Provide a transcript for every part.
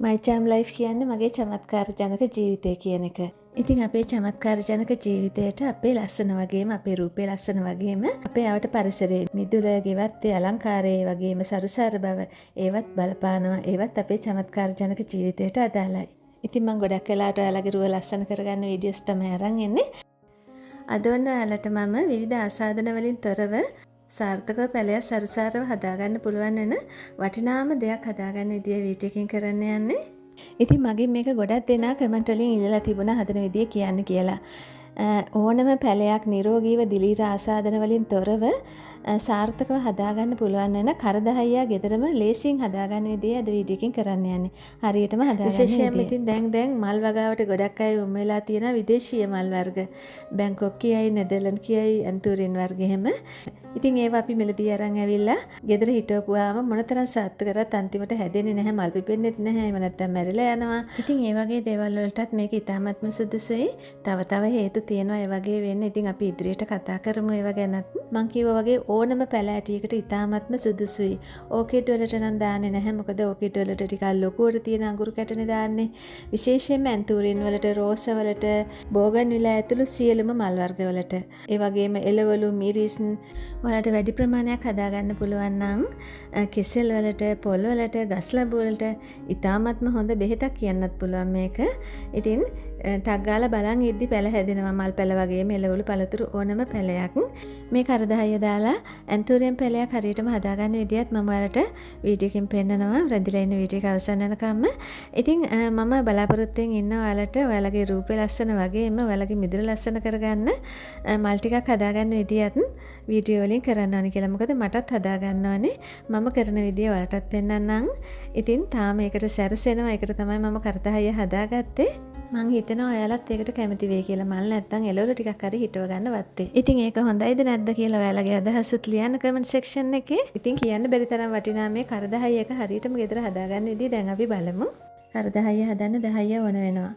මයි චෑම් ලයිෆ් කියන්නේ මගේ චමත්කාර ජනක ජීවිතය කියන එක. ඉතින් අපේ චමත්කාර ජනක ජීවිතයට අපේ ලස්සන වගේම අපේ රූපේ ලස්සන වගේම අපේ අවට පරිසරයේ මිදුල ගෙවත් ඒ අලංකාරයේ වගේම සරුසාර බව ඒවත් බලපානවා. ඒවත් අපේ චමත්කාර ජනක ජීවිතයට අදාළයි. ඉතින් මම ගොඩක් වෙලාවට ඔයාලගේ රුව ලස්සන කරගන්න වීඩියෝස් තමයි අරන් එන්නේ. අද ඔන්න ඔයාලට මම විවිධ ආසාදන වලින් තොරව සාර්ථකව පැලයක් සරුසාරව හදාගන්න පුළුවන් වෙන වටිනාම දෙයක් හදාගන්න විදිය වීඩියෝ එකකින් කරන්න යන්නේ. ඉතින් මගෙන් මේක ගොඩක් දෙනා කමෙන්ට් වලින් ඉල්ලලා තිබුණා හදන විදිය කියන්න කියලා. ඕනම පැලයක් නිරෝගීව දිලීර ආසාදන වලින් තොරව සාර්ථකව හදාගන්න පුළුවන් වෙන කරදහයියා ගෙදරම ලේසියෙන් හදාගන්න විදිය අද වීඩියෝ එකකින් කරන්න යන්නේ. හරියටම හදාගන්න. විශේෂයෙන්ම ඉතින් දැන් මල් වගාවට ගොඩක් අය යොමු වෙලා තියෙන විදේශීය මල් වර්ග. බැංකොක් කියයි, නෙදර්ලන්ඩ් කියයි, ඇන්තූරින් වර්ග එහෙම. ඉතින් ඒවා අපි මෙලදී අරන් ඇවිල්ලා ගෙදර හිටවපුවාම මොනතරම් සාත්තු කරත් අන්තිමට හැදෙන්නේ නැහැ, මල් පිපෙන්නෙත් නැහැ, එහෙම නැත්නම් මැරිලා යනවා. ඉතින් ඒ වගේ දේවල් වලටත් මේක ඉතාමත්ම සුදුසුයි. තව හේතු තියෙනවා ඒ වගේ වෙන්න. ඉතින් අපි ඉදිරියට කතා කරමු ඒව ගැනත්. මං කිව්වා වගේ ඕනම පැල ඇටියකට ඉතාමත්ම සුදුසුයි. ඕකිඩ් වලට නම් දාන්නේ නැහැ. මොකද ඕකිඩ් වලට ටිකක් ලොකුවට තියෙන අඟුරු කැටනේ දාන්නේ. විශේෂයෙන්ම ඇන්තූරින් වලට, රෝස වලට, බෝගන්විලා ඇතුළු සියලුම මල් වර්ග වලට. ඒ වගේම එළවලු, මිරිස් වලට වැඩි ප්‍රමාණයක් හදාගන්න පුළුවන් නම් කෙසෙල් වලට, පොල් වලට, ගස් ලැබු වලට ඉතාමත්ම හොඳ බෙහෙතක් කියන්නත් පුළුවන් මේක. ඉතින් ටක් ගාලා බලන් ඉද්දි පැල හැදෙනවා. මල් පැල වගේම එළවලු පළතුරු ඕනම පැලයක් මේ කරදහය දාලා ඇන්තූරියම් පැලයක් හරියටම හදාගන්න විදියත් මම ඔයාලට වීඩියෝ එකකින් පෙන්නනවා. රැඳිලා ඉන්න වීඩියෝ එක අවසන් වෙනකම්ම. ඉතින් මම බලාපොරොත්තුෙන් ඉන්නවා ඔයාලගේ රූපේ ලස්සන වගේම ඔයාලගේ මිදුල ලස්සන කරගන්න මල් ටිකක් හදාගන්න විදියත් වීඩියෝ වලින් කරන්න ඕනේ කියලා. මොකද මටත් හදාගන්න ඕනේ. මම කරන විදිය ඔයාලටත් පෙන්නන්නම්. ඉතින් තාම ඒකට සැරසෙනවා. ඒකට තමයි මම කරදහය හදාගත්තේ. මං හිතනවා ඔයාලත් ඒකට කැමති වෙයි කියලා. මල් නැත්තම් එළවලු ටිකක් හරි හිටව ගන්න වත්තේ. ඉතින් ඒක හොඳයිද නැද්ද කියලා ඔයාලගේ අදහසත් ලියන්න කමෙන්ට් සෙක්ෂන් එකේ. ඉතින් කියන්න බැරි තරම් වටිනා මේ කරදහය එක හරියටම ගෙදර හදාගන්න විදිය දැන් අපි බලමු. කරදහය හදන්න 10 ඕන වෙනවා.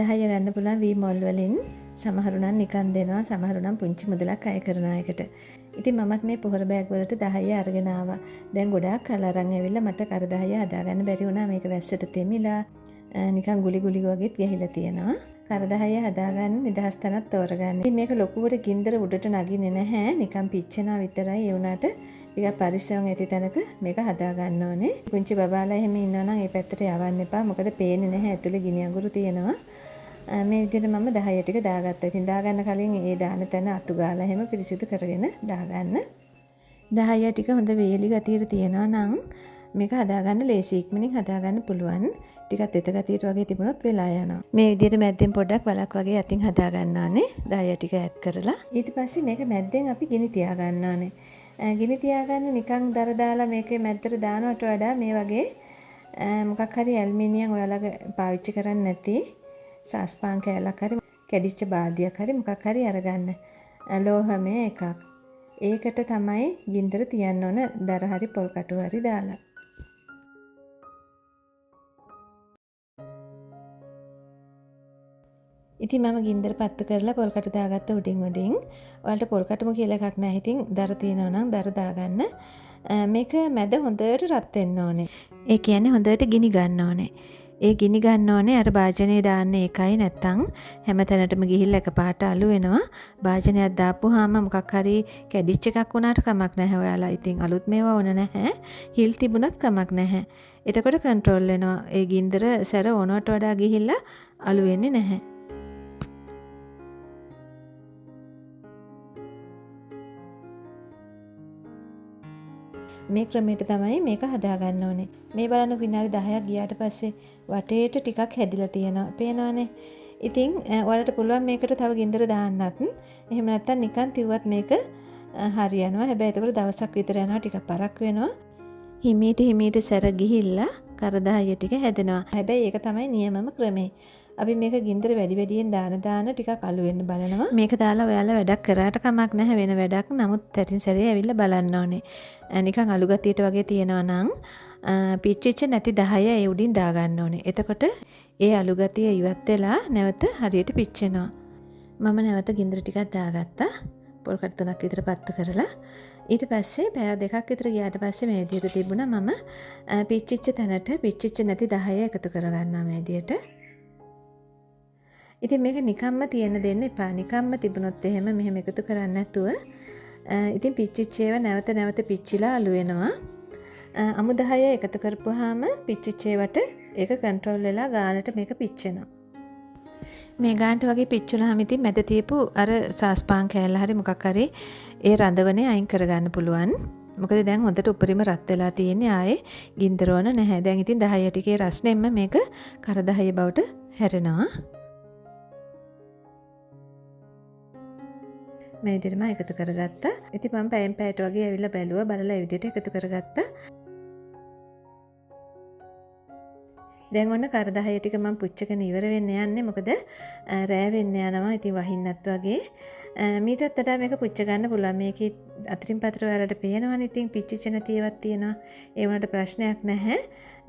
10 ගන්න පුළුවන් වී මොල් වලින්. සමහරු නම් නිකන් දෙනවා, සමහරු නම් පුංචි මුදලක් අය කරනවා ඒකට. ඉතින් මමත් මේ පොහොර බෑග් වලට 10 අරගෙන ආවා. දැන් ගොඩාක් කල් අරන් ඇවිල්ලා මට කරදහය හදාගන්න බැරි වුණා. මේක වැස්සට තෙමිලා නිකන් ගුලි වගේත් ගැහිලා තියෙනවා. කරදහය හදාගන්න නිදහස් තැනක් තෝරගන්න. ඉතින් මේක ලොකුවට ගින්දර උඩට නගින්නේ නැහැ. නිකන් පිච්චෙනවා විතරයි. ඒ වුණාට ටිකක් පරිස්සම් ඇති තැනක මේක හදාගන්න ඕනේ. පුංචි බබාලා එහෙම ඉන්නවා නම් ඒ පැත්තට යවන්න එපා. මොකද පේන්නේ නැහැ ඇතුලේ ගිනි අඟුරු තියෙනවා. මේ විදිහට මම 10 ටික දාගත්තා. ඉතින් දාගන්න කලින් ඒ දාන තැන අතු ගාලා එහෙම පිරිසිදු කරගෙන දාගන්න. 10 ටික හොඳ වේලි ගතියට තියෙනවා නම් මේක හදාගන්න ලේසි, ඉක්මනින් හදාගන්න පුළුවන්. ටිකක් තෙත ගතියට වගේ තිබුණොත් වෙලා යනවා. මේ විදිහට මැද්දෙන් පොඩ්ඩක් වලක් වගේ අතින් හදාගන්න ඕනේ. 10 ටික ඇඩ් කරලා. ඊට පස්සේ මේක මැද්දෙන් අපි ගිනි තියාගන්න ඕනේ. ගිනි තියාගන්න නිකන් දර දාලා මේකේ මැද්දට දානවට වඩා මේ වගේ මොකක් හරි ඇල්මිනියම් ඔයාලා පාවිච්චි කරන්නේ නැති සාස්පාන් කෑල්ලක් හරි කැඩිච්ච බාල්දියක් හරි මොකක් හරි අරගන්න. ලෝහමය එකක්. ඒකට තමයි ගින්දර තියන්න ඕන. දර හරි පොල් කටු හරි දාලා. ඉතින් මම ගින්දර පත්තු කරලා පොල් කටු දාගත්ත උඩින්. ඔයාලට පොල් කටුම කියලා එකක් නැහැ. ඉතින් දර තියෙනවා නම් දර දාගන්න. මේක මැද හොඳට රත් වෙන්න ඕනේ. ඒ කියන්නේ හොඳට ගිනි ගන්න ඕනේ. ඒ ගිනි ගන්න ඕනේ අර භාජනයේ දාන්න ඒකයි. නැත්තම් හැමතැනටම ගිහිල්ලා එකපාරට අලු වෙනවා. භාජනයක් දාපුවාම මොකක් හරි කැඩිච්ච එකක් වුණාට කමක් නැහැ. ඔයාලා ඉතින් අලුත් මේවා ඕන නැහැ. හිල් තිබුණත් කමක් නැහැ. එතකොට කන්ට්‍රෝල් වෙනවා. ඒ ගින්දර සැර ඕනවට වඩා ගිහිල්ලා අලු වෙන්නේ නැහැ. මේ ක්‍රමයට තමයි මේක හදාගන්න ඕනේ. මේ බලන්න විනාඩි 10ක් ගියාට පස්සේ වටේට ටිකක් හැදිලා තියෙනවා. පේනවනේ. ඉතින් ඔයාලට පුළුවන් මේකට තව ගින්දර දාන්නත්. එහෙම නැත්නම් නිකන් තියුවත් මේක හරියනවා. හැබැයි එතකොට දවසක් විතර යනවා. ටිකක් පරක් වෙනවා. හිමීට සැර ගිහිල්ලා කරදහය ටික හැදෙනවා. හැබැයි ඒක තමයි නියමම ක්‍රමය. අපි මේක ගින්දර වැඩියෙන් දාන ටිකක් අලු වෙන්න බලනවා. මේක දාලා ඔයාලා වැඩක් කරාට කමක් නැහැ, වෙන වැඩක්. නමුත් තැටින් සැරේ ඇවිල්ලා බලන්න ඕනේ. නිකන් අලු ගතියට වගේ තියෙනවා නම් පිච්චිච්ච නැති 10 ඒ උඩින් දාගන්න ඕනේ. එතකොට ඒ අලු ගතිය ඉවත් වෙලා නැවත හරියට පිච්චෙනවා. මම නැවත ගින්දර ටිකක් දාගත්තා. පොල් කටු 3ක් විතර පත්තු කරලා. ඊට පස්සේ පැය දෙකක් විතර ගියාට පස්සේ මේ විදිහට තිබුණා. මම පිච්චිච්ච තැනට පිච්චිච්ච නැති 10 එකතු කරගන්නවා මේ විදිහට. ඉතින් මේක නිකම්ම තියෙන්න දෙන්න එපා. නිකම්ම තිබුණොත් එහෙම මෙහෙම එකතු කරන්නේ නැතුව ඉතින් පිච්චිච්ච ඒවා නැවත නැවත පිච්චිලා අළු වෙනවා. අමු 10 එකතු කරපුවාම පිච්චිච්ච ඒවට ඒක කන්ට්‍රෝල් වෙලා ගානට මේක පිච්චෙනවා. මේ ගානට වගේ පිච්චුනහම ඉතින් මැද තියපු අර සාස්පාන් කෑල්ල හරි මොකක් හරි ඒ රඳවනේ අයින් කරගන්න පුළුවන්. මොකද දැන් හොඳට උඩරිම රත් වෙලා තියෙන්නේ ආයේ ගින්දර ඕන නැහැ. දැන් ඉතින් 10 ටිකේ රස්නෙම්ම මේක කර 10 බවට හැරෙනවා. මේ විදිහටම එකතු කරගත්තා. ඉතින් මම පැයෙන් පැයට වගේ ඇවිල්ලා බැලුවා. බලලා ඒ විදිහට එකතු කරගත්තා. දැන් ඔන්න කර 10 ටික මම පුච්චගෙන ඉවර වෙන්න යන්නේ. මොකද රෑ වෙන්න යනවා. ඉතින් වහින්නත් වගේ. මීටත් වඩා මේක පුච්ච ගන්න පුළුවන්. මේකේ අතරින් පතර වලට පේනවනේ. ඉතින් පිච්චිච්ච නැති ඒවාක් තියෙනවා. ඒ වුණාට ප්‍රශ්නයක් නැහැ.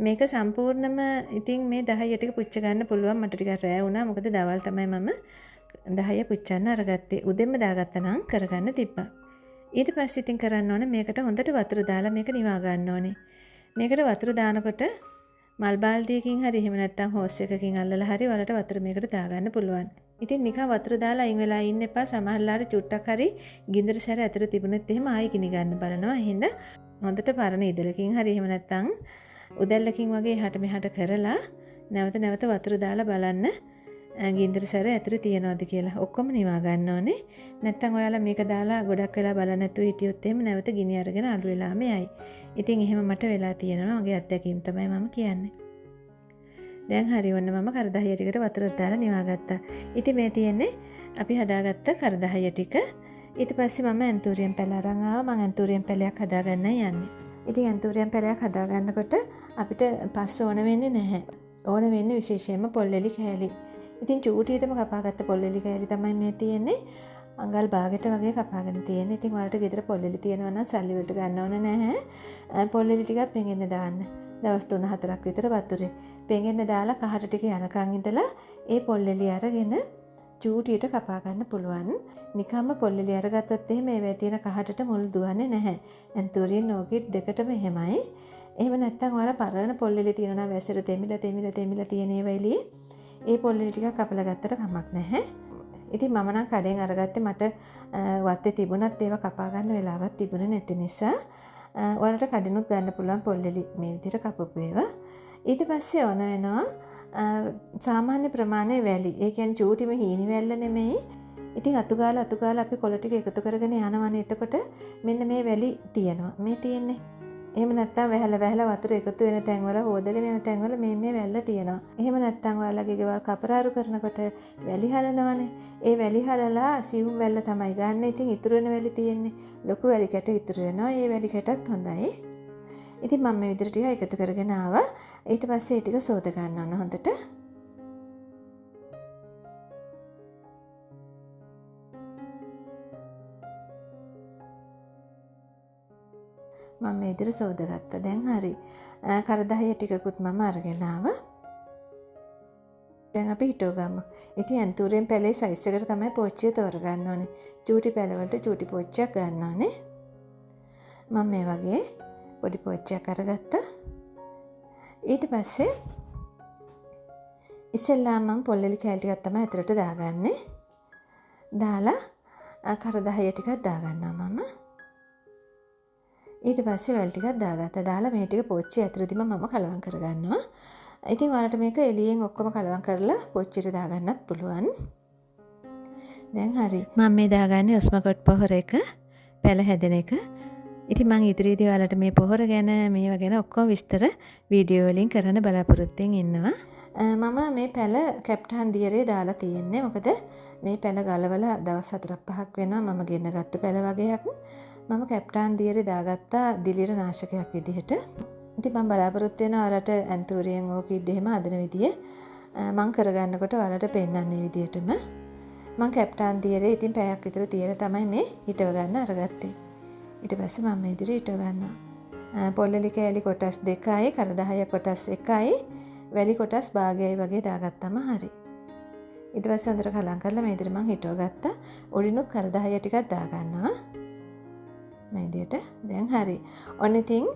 මේක සම්පූර්ණම ඉතින් මේ 10 ටික පුච්ච ගන්න පුළුවන්. මට ටිකක් රෑ වුණා. මොකද දවල් තමයි මම 10 පුච්චන්න අරගත්තේ. උදෙන්ම දාගත්තා නම් කරගන්න තිබ්බා. ඊට පස්සේ ඉතින් කරන්න ඕනේ මේකට හොඳට වතුර දාලා මේක නිවා ගන්න ඕනේ. මේකට වතුර දානකොට මල් බාල්දියකින් හරි එහෙම නැත්නම් හෝස් එකකින් අල්ලලා හරි වලට වතුර මේකට දාගන්න පුළුවන්. ඉතින් නිකන් වතුර දාලා අයින් වෙලා ඉන්න එපා. සමහරලාට චුට්ටක් හරි ගින්දර සැර ඇතුළේ තිබුණෙත් එහෙම ආයෙ ගිනි ගන්න බලනවා. එහෙනම් හොඳට පරණ ඉදලකින් හරි එහෙම නැත්නම් උදැල්ලකින් වගේ එහාට මෙහාට කරලා නැවත නැවත වතුර දාලා බලන්න ගින්දර සැර ඇතුළේ තියනවාද කියලා. ඔක්කොම නිවා ගන්න ඕනේ. නැත්නම් ඔයාලා මේක දාලා ගොඩක් වෙලා බලන්න නැතුව හිටියොත් එහෙම නැවත ගිනි අරගෙන අළු වෙලාම යයි. ඉතින් එහෙම මට වෙලා තියෙනවා. මගේ අත්දැකීම් තමයි මම කියන්නේ. දැන් හරි වන්න මම කර 10 ටිකට වතුර දාලා නිවා ගත්තා. ඉතින් මේ තියෙන්නේ අපි හදාගත්ත කර 10 ටික. ඊට පස්සේ මම ඇන්තූරියම් පැල අරන් ආවා. මම ඇන්තූරියම් පැලයක් හදාගන්නයි යන්නේ. ඉතින් ඇන්තූරියම් පැලයක් හදාගන්නකොට අපිට පස් ඕන වෙන්නේ නැහැ. ඕන වෙන්නේ විශේෂයෙන්ම පොල්ලෙලි කෑලි. ඉතින් චූටියටම කපාගත්ත පොල්ලෙලි කෑලි තමයි මේ තියෙන්නේ. අඟල් භාගයට වගේ කපාගෙන තියෙන්නේ. ඉතින් ඔයාලට ගෙදර පොල්ලෙලි තියෙනවා නම් සල්ලි වලට ගන්න ඕන නැහැ. පොල්ලෙලි ටිකක් පෙඟෙන්න දාන්න. දවස් 3-4ක් විතර වතුරේ පෙඟෙන්න දාලා කහට ටික යනකන් ඉඳලා ඒ පොල්ලෙලි අරගෙන චූටියට කපා ගන්න පුළුවන්. නිකම්ම පොල්ලෙලි අරගත්තොත් එහෙම ඒවැය තියෙන කහටට මුල් දුවන්නේ නැහැ. ඇන්තූරියන් ඕකිඩ් දෙකටම එහෙමයි. එහෙම නැත්නම් ඔයාලා පරණ පොල්ලෙලි තියෙනවා නම් වැසට තෙමිලා තියෙන ඒවා එළියේ ඒ පොල්ලෙලි ටික කපලා ගත්තට කමක් නැහැ. ඉතින් මම නම් කඩෙන් අරගත්තේ මට වත්තේ තිබුණත් ඒවා කපා ගන්න වෙලාවක් තිබුණේ නැති නිසා ඔයාලට කඩිනුත් ගන්න පුළුවන් පොල්ලෙලි මේ විදිහට කපපු ඒවා. ඊට පස්සේ ඕන වෙනවා සාමාන්‍ය ප්‍රමාණයේ වැලි. ඒ කියන්නේ චූටිම හීනි වැල්ල නෙමෙයි. ඉතින් අතුගාලා අපි කොළ ටික එකතු කරගෙන යනවනේ. එතකොට මෙන්න මේ වැලි තියෙනවා. මේ තියෙන්නේ. එහෙම නැත්නම් වැහලා වතුර එකතු වෙන තැන්වල හොදගෙන යන තැන්වල මේ වැල්ල තියෙනවා. එහෙම නැත්නම් ඔයාලගේ ගෙවල් කපරාරු කරනකොට වැලි හලනවනේ. ඒ වැලි හලලා සිවුම් වැල්ල තමයි ගන්න. ඉතින් ඉතුරු වෙන වැලි තියෙන්නේ. ලොකු වැලි කැට ඉතුරු වෙනවා. ඒ වැලි කැටත් හොඳයි. ඉතින් මම මේ විදිහට ටික එකතු කරගෙන ආවා. ඊට පස්සේ ඒ ටික සෝද ගන්න ඕන හොඳට. මම මේ විදිහට සෝදගත්තා. දැන් හරි. කර 10 ටිකකුත් මම අරගෙන ආවා. දැන් අපි හිටව ගමු. ඉතින් ඇන්තූරියම් පැලේ සයිස් එකට තමයි පෝච්චිය තෝරගන්න ඕනේ. චූටි පැල වලට චූටි පෝච්චියක් ගන්න ඕනේ. මම මේ වගේ පොඩි පෝච්චියක් අරගත්තා. ඊට පස්සේ ඉස්සෙල්ලාම මම පොල්ලෙලි කෑලි ටිකක් තමයි ඇතුළට දාගන්නේ. දාලා කර 10 ටිකක් දාගන්නවා මම. ඊට පස්සේ වැල් ටිකක් දාගත්තා. දාලා මේ ටික පෝච්චිය ඇතුළතම මම කලවම් කරගන්නවා. ඉතින් ඔයාලට මේක එළියෙන් ඔක්කොම කලවම් කරලා පෝච්චියට දාගන්නත් පුළුවන්. දැන් හරි. මම මේ දාගන්නේ ඔස්මකොට් පොහොර එක, පැල හැදෙන එක. ඉතින් මම ඉදිරියේදී ඔයාලට මේ පොහොර ගැන මේවා ගැන ඔක්කොම විස්තර වීඩියෝ වලින් කරන්න බලාපොරොත්තුෙන් ඉන්නවා. මම මේ පැල කැප්ටන් දියරේ දාලා තියෙන්නේ. මොකද මේ පැල ගලවලා දවස් 4-5ක් වෙනවා මම ගෙන්න ගත්ත පැල වගේක්. මම කැප්ටන් දියරේ දාගත්තා දිලිර නාශකයක් විදිහට. ඉතින් මම බලාපොරොත්තු වෙනවා ඔයාලට ඇන්තූරියම් ඕකිඩ් එහෙම හදන විදිය මම කරගන්නකොට ඔයාලට පෙන්නන්නේ විදියටම. මම කැප්ටන් දියරේ ඉතින් පැයක් විතර තියලා තමයි මේ හිටව ගන්න අරගත්තේ. ඊට පස්සේ මම මේ විදිහට හිටව ගන්නවා. පොල්ලෙලි කෑලි කොටස් 2යි, කර 10 කොටස් 1යි, වැලි කොටස් භාගයයි වගේ දාගත්තම හරි. ඊට පස්සේ හොඳට කලම් කරලා මේ විදිහට මම හිටව ගත්තා. උඩිනුත් කර 10 ටිකක් දාගන්නවා. මේ විදියට දැන් හරි. ඔන්න ඉතින්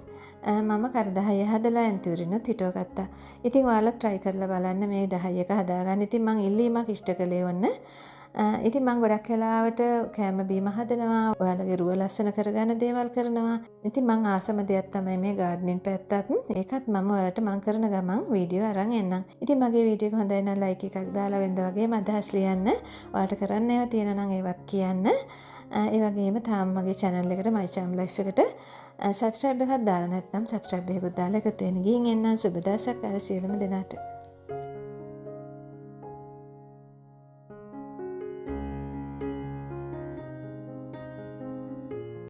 මම කර 10 හදලා ඇන්තූරිනුත් හිටව ගත්තා. ඉතින් ඔයාලා try කරලා බලන්න මේ 10 එක හදාගන්න. ඉතින් මං ඉල්ලීමක් ඉෂ්ට කළේ ඔන්න. ඉතින් මං ගොඩක් වෙලාවට කෑම බීම හදනවා. ඔයාලගේ රුව ලස්සන කරගන්න දේවල් කරනවා. ඉතින් මං ආසම දෙයක් තමයි මේ ගාඩ්නින් පැත්තත්. ඒකත් මම ඔයාලට මං කරන ගමන් වීඩියෝ අරන් එන්නම්. ඉතින් මගේ වීඩියෝ එක හොඳයි නම් like එකක් දාලා වෙනද වගේම අදහස් ලියන්න. ඔයාලට කරන්න ඒවා තියෙනවා නම් ඒවත් කියන්න. ඒ වගේම තාම මගේ channel එකට my charm life එකට subscribe එකක් දාලා නැත්නම් subscribe එකකුත් දාලා එකතු වෙන්න ගිහින් එන්න. සුබ දවසක් අර සියලුම දෙනාට.